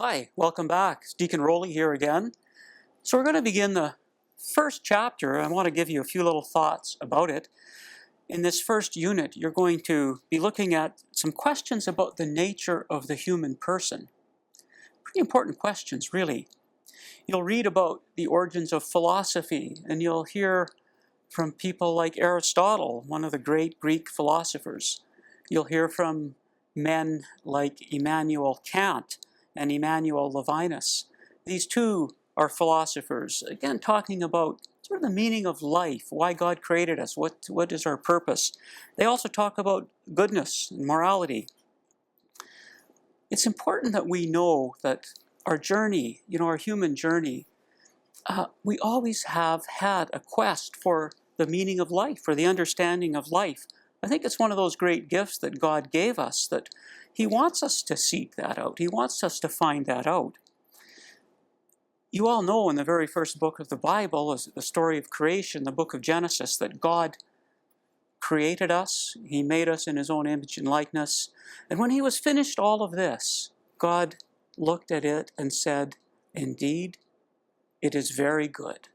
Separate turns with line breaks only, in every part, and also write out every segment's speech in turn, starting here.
Hi, welcome back. It's Deacon Rollie here again. So we're going to begin the first chapter. I want to give you a few little thoughts about it. In this first unit, you're going to be looking at some questions about the nature of the human person. Pretty important questions, really. You'll read about the origins of philosophy, and you'll hear from people like Aristotle, one of the great Greek philosophers. You'll hear from men like Immanuel Kant and Emmanuel Levinas. These two are philosophers, again, talking about sort of the meaning of life, why God created us, what is our purpose. They also talk about goodness and morality. It's important that we know that our journey, our human journey, we always have had a quest for the meaning of life, for the understanding of life. I think it's one of those great gifts that God gave us, that He wants us to seek that out. He wants us to find that out. You all know in the very first book of the Bible, is the story of creation, the book of Genesis, that God created us. He made us in His own image and likeness. And when He was finished all of this, God looked at it and said, "Indeed, it is very good."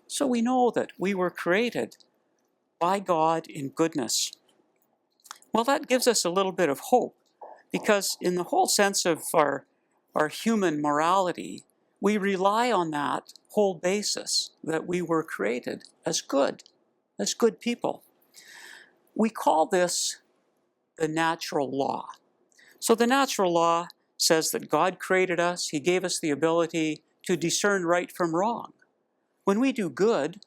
So we know that we were created by God in goodness. Well, that gives us a little bit of hope, because in the whole sense of our human morality, we rely on that whole basis that we were created as good people. We call this the natural law. So the natural law says that God created us. He gave us the ability to discern right from wrong. When we do good,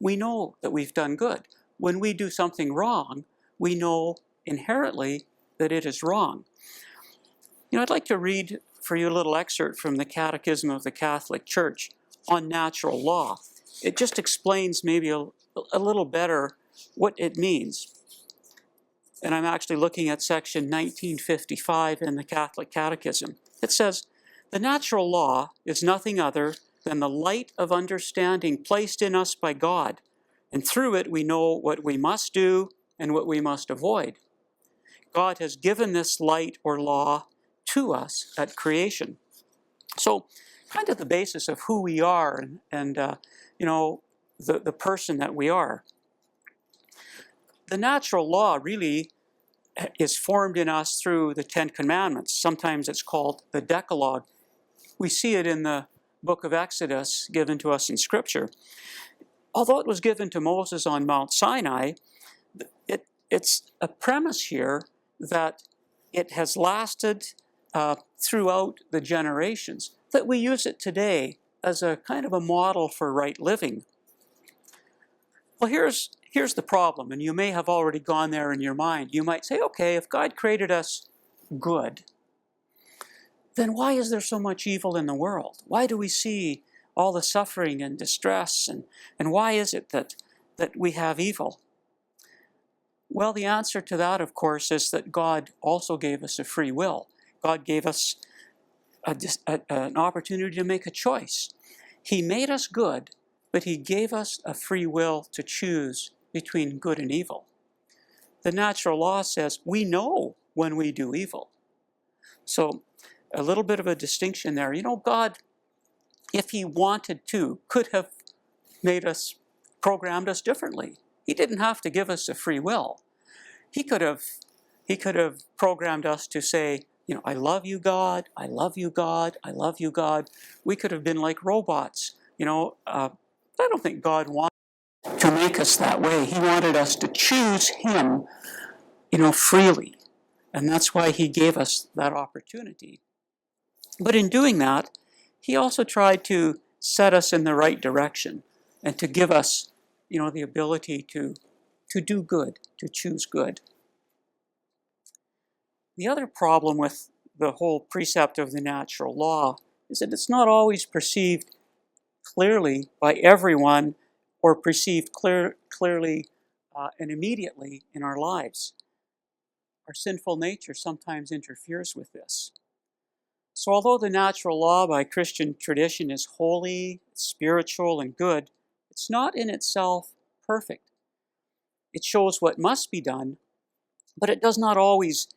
we know that we've done good. When we do something wrong, we know inherently that it is wrong. I'd like to read for you a little excerpt from the Catechism of the Catholic Church on natural law. It just explains maybe a little better what it means. And I'm actually looking at section 1955 in the Catholic Catechism. It says, "The natural law is nothing other than the light of understanding placed in us by God, and through it we know what we must do and what we must avoid. God has given this light or law to us at creation." So, kind of the basis of who we are and the person that we are. The natural law really is formed in us through the Ten Commandments. Sometimes it's called the Decalogue. We see it in the book of Exodus given to us in Scripture. Although it was given to Moses on Mount Sinai, it's a premise here that it has lasted throughout the generations, that we use it today as a kind of a model for right living. Well, here's the problem, and you may have already gone there in your mind. You might say, okay, if God created us good, then why is there so much evil in the world? Why do we see all the suffering and distress, and why is it that we have evil? Well, the answer to that, of course, is that God also gave us a free will. God gave us an opportunity to make a choice. He made us good, but He gave us a free will to choose between good and evil. The natural law says we know when we do evil. So a little bit of a distinction there. God, if He wanted to, could have programmed us differently. He didn't have to give us a free will. He could have programmed us to say, I love you, God, I love you, God, I love you, God. We could have been like robots. I don't think God wanted to make us that way. He wanted us to choose Him, freely. And that's why He gave us that opportunity. But in doing that, He also tried to set us in the right direction and to give us, the ability to do good, to choose good. The other problem with the whole precept of the natural law is that it's not always perceived clearly by everyone or perceived clearly and immediately in our lives. Our sinful nature sometimes interferes with this. So although the natural law by Christian tradition is holy, spiritual, and good, it's not in itself perfect. It shows what must be done, but it does not always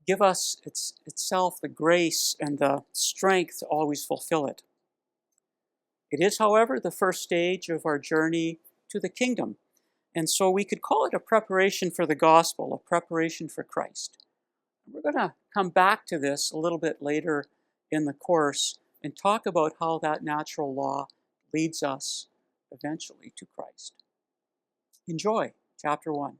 give us itself the grace and the strength to always fulfill it. It is, however, the first stage of our journey to the kingdom, and so we could call it a preparation for the gospel, a preparation for Christ. We're going to come back to this a little bit later in the course and talk about how that natural law leads us eventually to Christ. Enjoy chapter 1.